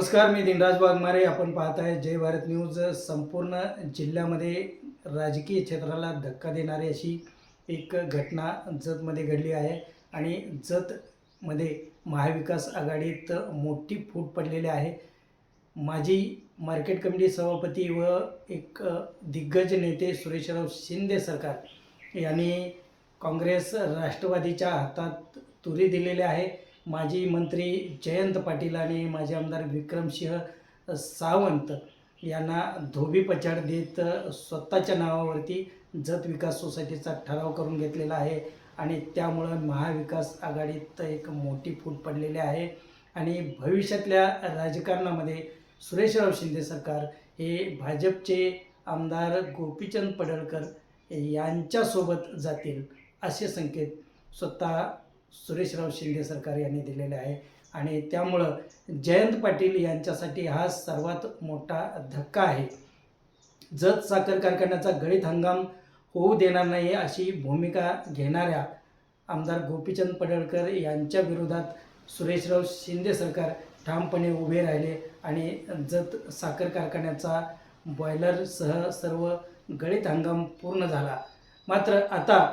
नमस्कार, मी दिनराज वाघमारे. आपण पाहत आहे जय भारत न्यूज. संपूर्ण जिल्ह्यामध्ये राजकीय क्षेत्राला धक्का देणारी अशी एक घटना जतमध्ये घडली आहे आणि जतमध्ये महाविकास आघाडीत मोठी फूट पडलेली आहे. माजी मार्केट कमिटी सभापती व एक दिग्गज नेते सुरेशराव शिंदे सरकार यांनी काँग्रेस राष्ट्रवादीच्या हातात तुरी दिलेली आहे. माजी मंत्री जयंत पाटील आणि माजी आमदार विक्रमसिंह सावंत यांना धोबीपछाड देत स्वतःच्या नावावरती जत विकास सोसायटीचा ठराव करून घेतलेला आहे आणि त्यामुळं महाविकास आघाडीत एक मोठी फूट पडलेली आहे आणि भविष्यातल्या राजकारणामध्ये सुरेशराव शिंदे सरकार हे भाजपचे आमदार गोपीचंद पडळकर यांच्यासोबत जातील असे संकेत स्वतः सुरेशराव शिंदे सरकार यांनी दिलेले आहे आणि त्यामुळं जयंत पाटील यांच्यासाठी हा सर्वात मोठा धक्का आहे. जत साखर कारखान्याचा गळीत हंगाम होऊ देणार नाही अशी भूमिका घेणाऱ्या आमदार गोपीचंद पडळकर यांच्या विरोधात सुरेशराव शिंदे सरकार ठामपणे उभे राहिले आणि जत साखर कारखान्याचा बॉयलरसह सर्व गळीत हंगाम पूर्ण झाला. मात्र आता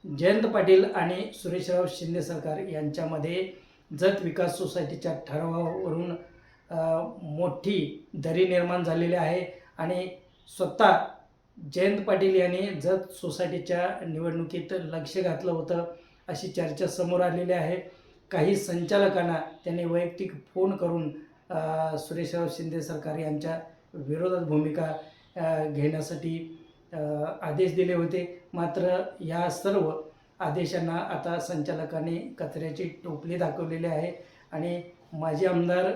जयंत पाटील आणि सुरेशराव शिंदे सरकार यांच्यामध्ये जत विकास सोसायटीच्या ठरावावरून मोठी दरी निर्माण झालेली आहे आणि स्वतः जयंत पाटील यांनी जत सोसायटीच्या निवडणुकीत लक्ष घातलं होतं अशी चर्चा समोर आलेली आहे. काही संचालकांना त्यांनी वैयक्तिक फोन करून सुरेशराव शिंदे सरकार यांच्या विरोधात भूमिका घेण्यासाठी आदेश दिले होते. मात्र या सर्व आदेशांना आता संचालकांनी कचऱ्याची टोपली दाखवलेली आहे आणि माजी आमदार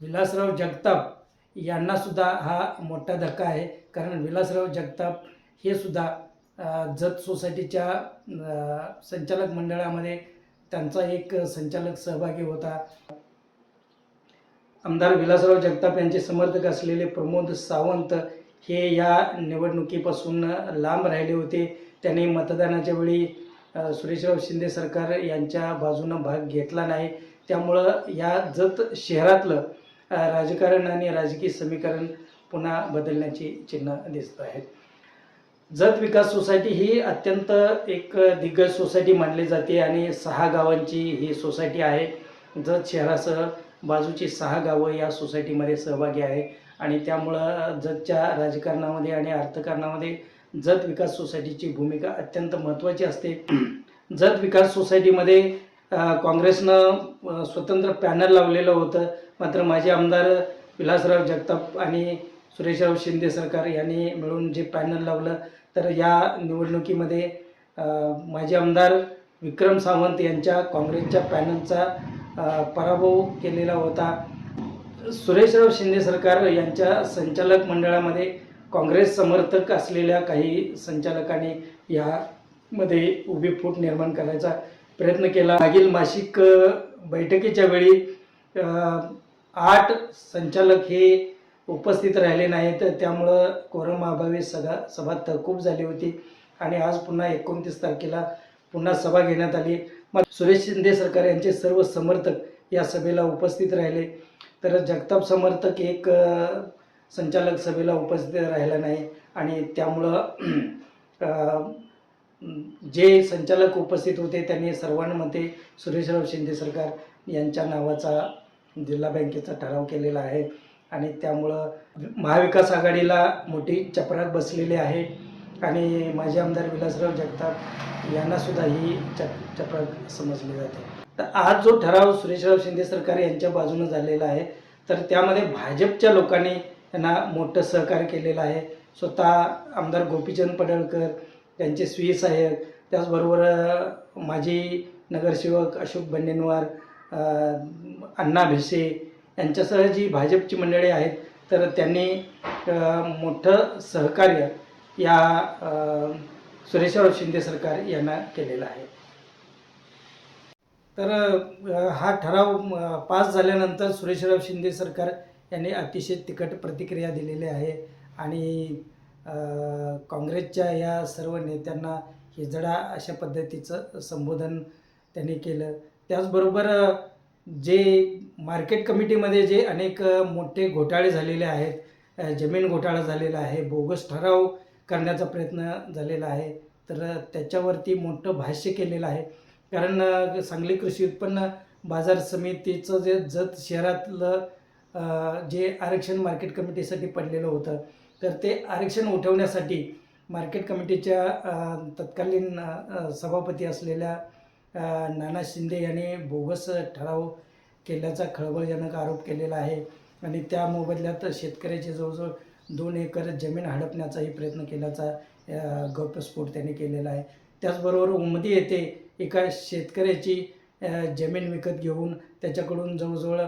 विलासराव जगताप यांनासुद्धा हा मोठा धक्का आहे. कारण विलासराव जगताप हे सुद्धा जत सोसायटीच्या संचालक मंडळामध्ये त्यांचा एक संचालक सहभागी होता. आमदार विलासराव जगताप यांचे समर्थक असलेले प्रमोद सावंत हे या निवडणुकीपासून लांब राहिले होते. त्यांनी मतदानाच्या वेळी सुरेशराव शिंदे सरकार यांच्या बाजूनं भाग घेतला नाही. त्यामुळं या जत शहरातलं राजकारण आणि राजकीय समीकरण पुन्हा बदलण्याची चिन्ह दिसत आहेत. जत विकास सोसायटी ही अत्यंत एक दिग्गज सोसायटी मानली जाते आणि 6 गावांची ही सोसायटी आहे. जत शहरासह बाजूची 6 गावं या सोसायटीमध्ये सहभागी आहे आणि त्यामुळं जतच्या राजकारणामध्ये आणि अर्थकारणामध्ये जत विकास सोसायटीची भूमिका अत्यंत महत्त्वाची असते. जत विकास सोसायटीमध्ये काँग्रेसनं स्वतंत्र पॅनल लावलेलं होतं. मात्र माजी आमदार विलासराव जगताप आणि सुरेशराव शिंदे सरकार यांनी मिळून जे पॅनल लावलं तर या निवडणुकीमध्ये माजी आमदार विक्रम सावंत यांच्या काँग्रेसच्या पॅनलचा पराभव केलेला होता. सुरेशराव शिंदे सरकार यांच्या संचालक मंडळामध्ये काँग्रेस समर्थक असलेल्या काही संचालकांनी यामध्ये उभी फूट निर्माण करायचा प्रयत्न केला. मागील मासिक बैठकीच्या वेळी 8 संचालक हे उपस्थित राहिले नाहीत. त्यामुळं कोरम अभावी सभा तहकूब झाली होती आणि आज पुन्हा 29 तारखेला पुन्हा सभा घेण्यात आली. मग सुरेश शिंदे सरकार यांचे सर्व समर्थक या सभेला उपस्थित राहिले तर जगताप समर्थक एक संचालक सभेला उपस्थित राहिला नाही आणि त्यामुळं जे संचालक उपस्थित होते त्यांनी सर्वांमध्ये सुरेशराव शिंदे सरकार यांच्या नावाचा जिल्हा बँकेचा ठराव केलेला आहे आणि त्यामुळं महाविकास आघाडीला मोठी चपराक बसलेली आहे आणि माजी आमदार विलासराव जगताप यांनासुद्धा ही चपराक समजली जाते. तर आज जो ठराव सुरेशराव शिंदे सरकार यांच्या बाजूनं झालेला आहे तर त्यामध्ये भाजपच्या लोकांनी त्यांना मोठं सहकार्य केलेलं आहे. स्वतः आमदार गोपीचंद पडळकर त्यांचे स्वीय सहाय्यक, त्याचबरोबर माजी नगरसेवक अशोक बन्नेनवार, अण्णा भिसे यांच्यासह जी भाजपची मंडळी आहेत तर त्यांनी मोठं सहकार्य या सुरेशराव शिंदे सरकार यांना केलेलं आहे. तर हा ठराव पास झाल्यानंतर सुरेशराव शिंदे सरकार यांनी अतिशय तिखट प्रतिक्रिया दिलेली आहे आणि काँग्रेसच्या या सर्व नेत्यांना हिजडा अशा पद्धतीचं संबोधन त्यांनी केलं. त्याचबरोबर जे मार्केट कमिटीमध्ये जे अनेक मोठे घोटाळे झालेले आहेत, जमीन घोटाळा झालेला आहे, बोगस ठराव करण्याचा प्रयत्न झालेला आहे, तर त्याच्यावरती मोठं भाष्य केलेलं आहे. कारण सांगली कृषी उत्पन्न बाजार समितीचं जे जत शहरातलं जे आरक्षण मार्केट कमिटीसाठी पडलेलं होतं, तर ते आरक्षण उठवण्यासाठी मार्केट कमिटीच्या तत्कालीन सभापती असलेल्या नाना शिंदे यांनी बोगस ठराव केल्याचा खळबळजनक आरोप केलेला आहे. आणि त्या मोबदल्यात शेतकऱ्याची जवळजवळ 2 एकर जमीन हडपण्याचाही प्रयत्न केल्याचा गौप्यस्फोट त्यांनी केलेला आहे. त्याचबरोबर उमदी येथे एका शेतकऱ्याची जमीन विकत घेऊन त्याच्याकडून जवळजवळ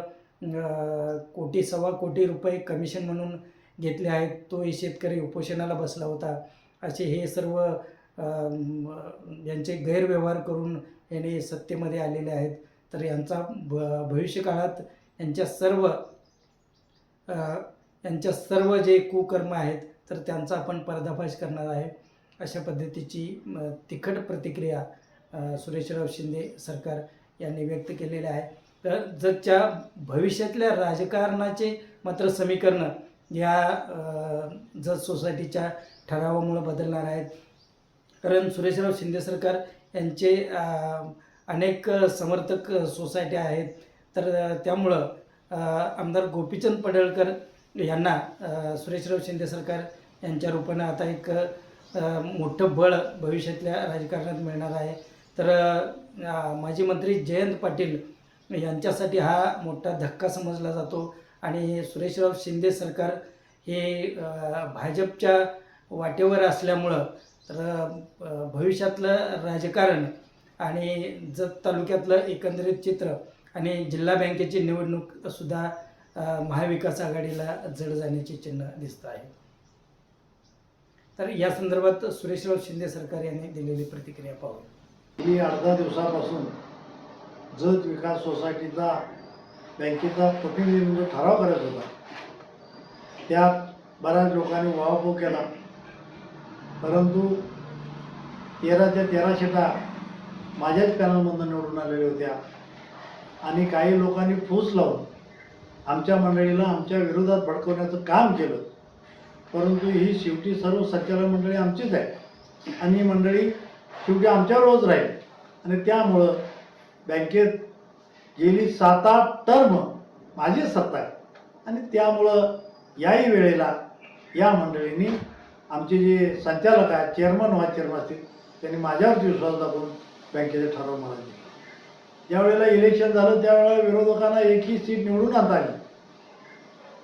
कोटी सव्वा कोटी रुपये कमिशन म्हणून घेतले आहेत. तोही शेतकरी उपोषणाला बसला होता. असे हे सर्व यांचे गैरव्यवहार करून यांनी सत्तेमध्ये आलेले आहेत. तर यांचा भविष्यकाळात यांच्या सर्व जे कुकर्म आहेत तर त्यांचा आपण पर्दाफाश करणार आहे. अशा पद्धतीची तिखट प्रतिक्रिया सुरेशराव शिंदे सरकार यांनी व्यक्त केलेली आहे. तर जतच्या भविष्यातल्या राजकारणाचे मात्र समीकरण या जत सोसायटीच्या ठरावामुळे बदलणार आहेत. कारण सुरेशराव शिंदे सरकार यांचे अनेक समर्थक सोसायट्या आहेत. तर त्यामुळं आमदार गोपीचंद पडळकर यांना सुरेशराव शिंदे सरकार यांच्या रूपानं आता एक मोठं बळ भविष्यातल्या राजकारणात मिळणार आहे. तर माजी मंत्री जयंत पाटील यांच्यासाठी हा मोठा धक्का समजला जातो. आणि सुरेशराव शिंदे सरकार हे भाजपच्या वाटेवर असल्यामुळं तर भविष्यातलं राजकारण आणि जत तालुक्यातलं एकंदरीत चित्र आणि जिल्हा बँकेची निवडणूकसुद्धा महाविकास आघाडीला जड जाण्याची चिन्ह दिसत आहे. तर या संदर्भात सुरेशराव शिंदे सरकार यांनी दिलेली प्रतिक्रिया पाहू. मी 8-10 दिवसापासून जत विकास सोसायटीचा बँकेचा प्रतिनिधी ठराव करत होता. त्यात बऱ्याच लोकांनी वाहपूक केला, परंतु 13च्या 13 सीटा माझ्याच पॅनलमधून निवडून आलेल्या होत्या. आणि काही लोकांनी फूस लावून आमच्या मंडळीला आमच्या विरोधात भडकवण्याचं काम केलं. परंतु ही शेवटी सर्व संचालक मंडळी आमचीच आहे आणि ही मंडळी शेवटी आमच्यावरच राहील. आणि त्यामुळं बँकेत गेली 7-8 टर्म माझी सत्ता आहे. आणि त्यामुळं याही वेळेला या मंडळींनी आमचे जे संचालक आहेत, चेअरमन व्हाईस चेअरमन असतील, त्यांनी माझ्यावरती विश्वास दाखवून बँकेचे ठराव मला दिले. ज्यावेळेला इलेक्शन झालं त्यावेळेला विरोधकांना एकही सीट निवडून आणता आली.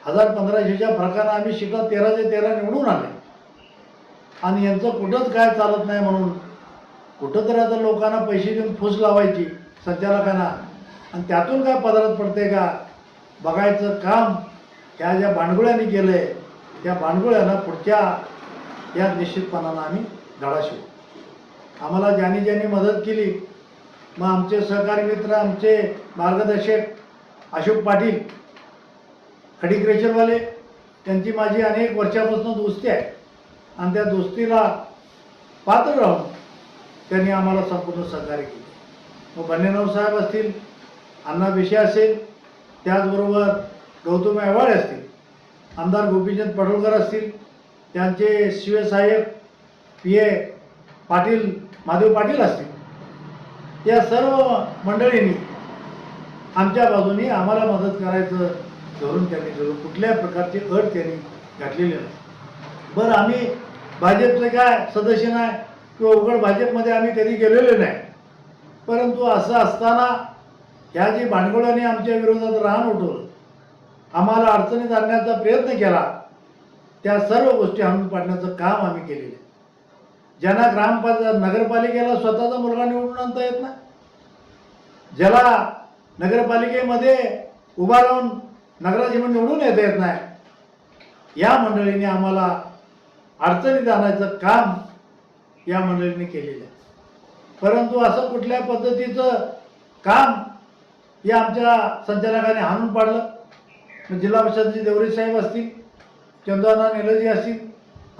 1500च्या फरकानं आम्ही सीटा 13च्या 13 निवडून आणले. आणि यांचं कुठंच काय चालत नाही म्हणून कुठंतरी आता लोकांना पैसे देऊन फूस लावायची संचालकांना, आणि त्यातून काय पदरात पडते का बघायचं काम ह्या ज्या भांडगुळ्यांनी केलं आहे, त्या भांडगुळ्यांना पुढच्या या निश्चितपणानं आम्ही धडा शिवू. आम्हाला ज्यांनी ज्यांनी मदत केली, मग आमचे सहकारी मित्र, आमचे मार्गदर्शक अशोक पाटील खडीक्रेशरवाले, त्यांची माझी अनेक वर्षापासून दोस्ती आहे. आणि त्या दोस्तीला पात्र राहून त्यांनी आम्हाला संपूर्ण सहकार्य केले. मग बन्नेराव साहेब असतील, अण्णा विषय असेल, त्याचबरोबर गौतम आव्हाड असतील, आमदार गोपीचंद पडळकर असतील, त्यांचे शिवसाहेब PA पाटील महादेव पाटील असतील, या सर्व मंडळींनी आमच्या बाजूने आम्हाला मदत करायचं धोरण त्यांनी ठेवलं. कुठल्याही प्रकारची अट त्यांनी घातलेली नाही. बरं, आम्ही भाजपचे काय सदस्य नाही किंवा उघड भाजपमध्ये आम्ही कधी गेलेलो नाही. परंतु असं असताना ह्या जी भांडगुळांनी आमच्या विरोधात रान उठवलं, आम्हाला अडचणीत आणण्याचा प्रयत्न केला, त्या सर्व गोष्टी हाणून पाडण्याचं काम आम्ही केलेलं आहे. ज्यांना नगरपालिकेला स्वतःचा मुलगा निवडून आणता येत नाही, ज्याला नगरपालिकेमध्ये उभा राहून नगराध्यक्ष निवडून येत नाही, या मंडळीने आम्हाला अडचणीत आणायचं काम या मंडळीने केलेलं आहे. परंतु असं कुठल्या पद्धतीचं काम या आमच्या संचालकाने हाणून पाडलं. जिल्हा परिषदेचे देवरे साहेब असतील, चंद्रनाथ निलजी असतील,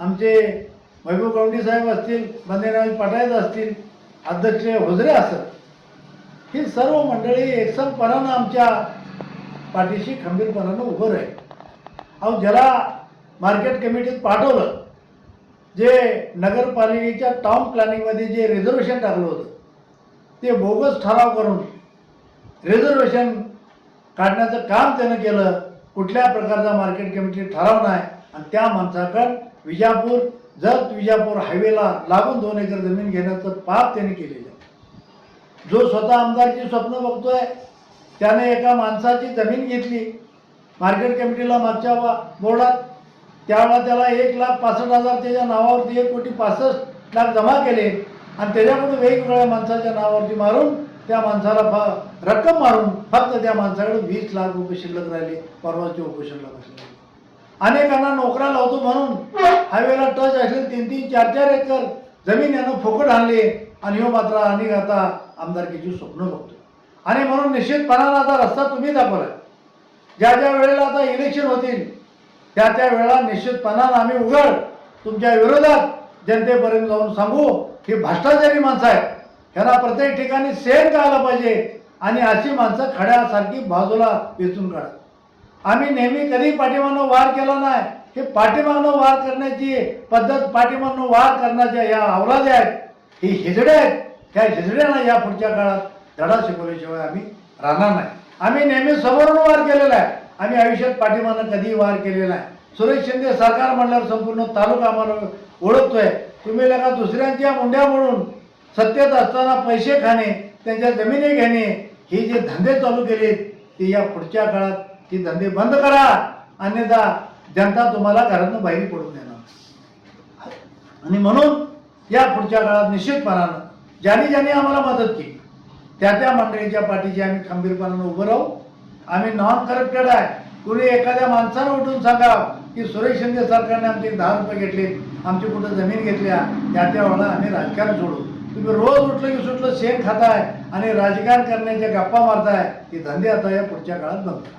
आमचे महबूब गवंडी साहेब असतील, बंदेराव पटायत असतील, अध्यक्ष होजरे असत, ही सर्व मंडळी एकसमपणानं आमच्या पाठीशी खंबीरपणानं उभं राहील. अहो, ज्याला मार्केट कमिटीत पाठवलं, जे नगरपालिकेच्या टाउन प्लॅनिंगमध्ये जे रिझर्वेशन टाकलं होतं ते बोगस ठराव करून रिझर्वेशन काढण्याचं काम त्यानं केलं. कुठल्या प्रकारचा मार्केट कमिटी ठराव नाही आणि त्या माणसाकडं विजापूर हायवेला लागून 2 एकर जमीन घेण्याचं पाप त्याने केलेलं आहे. जो स्वतः आमदारची स्वप्न बघतोय त्याने एका माणसाची जमीन घेतली मार्केट कमिटीला मागच्या बोर्डात. त्यावेळेला त्याला 1,65,000 त्याच्या नावावरती 1,65,00,000 जमा केले आणि त्याच्याकडून वेगवेगळ्या माणसाच्या नावावरती मारून त्या माणसाला रक्कम मारून फक्त त्या माणसाकडे 20 लाख रुपये शिल्लक राहिले. परवाच्या उपोषणला बसले. अनेकांना नोकऱ्या लावतो म्हणून हायवेला टच असले 3-3, 4-4 एकर जमीन यानं फुकट आणली आणि ह्यो मात्र अनेक आता आमदारकीची स्वप्न बघतो. आणि म्हणून निश्चितपणानं आता रस्ता तुम्ही दाखवला. ज्या ज्या वेळेला आता इलेक्शन होतील त्या त्या वेळेला निश्चितपणानं आम्ही उघड तुमच्या विरोधात जनतेपर्यंत जाऊन सांगू ही भ्रष्टाचारी माणसं आहेत. ह्यांना प्रत्येक ठिकाणी सेम करायला पाहिजे आणि अशी माणसं खड्यासारखी बाजूला वेचून काढा. आम्ही नेहमी कधी पाठीमागनं वार केला नाही. हे पाठीमागनं वार करण्याची पद्धत, पाठीमागनं वार करण्याच्या या अवलाद्या आहेत, ही हिजडे आहेत. ह्या हिजड्यांना या पुढच्या काळात धडा शिकवल्याशिवाय आम्ही राहणार नाही. आम्ही नेहमी समोरून वार केलेला आहे. आम्ही आयुष्यात पाठीमागनं कधीही वार केलेला नाही. सुरेश शिंदे सरकार म्हणल्यावर संपूर्ण तालुका आम्हाला ओळखतोय. तुम्ही लगा दुसऱ्यांच्या मुंड्या म्हणून सत्तेत असताना पैसे खाणे, त्यांच्या जमिनी घेणे, हे जे धंदे चालू केले ते या पुढच्या काळात हे धंदे बंद करा, अन्यथा जनता तुम्हाला घरातून बाहेर पडून देणार. आणि म्हणून या पुढच्या काळात निश्चितपणानं ज्यांनी आम्हाला मदत केली त्या मंडळीच्या पाठीशी आम्ही खंबीरपणानं उभं राहू. आम्ही नॉन करप्टेड आहे. कुणी एखाद्या माणसानं उठून सांगा की सुरेश शिंदे सरकारने आमचे 10 रुपये घेतले, आमची कुठं जमीन घेतल्या, त्या वेळेला आम्ही राजकारण सोडू. तुम्ही रोज उठलं की सुटलं शेण खाताय आणि राजकारण करण्याच्या गप्पा मारताय. हे धंदे आता या पुढच्या काळात बंद करा.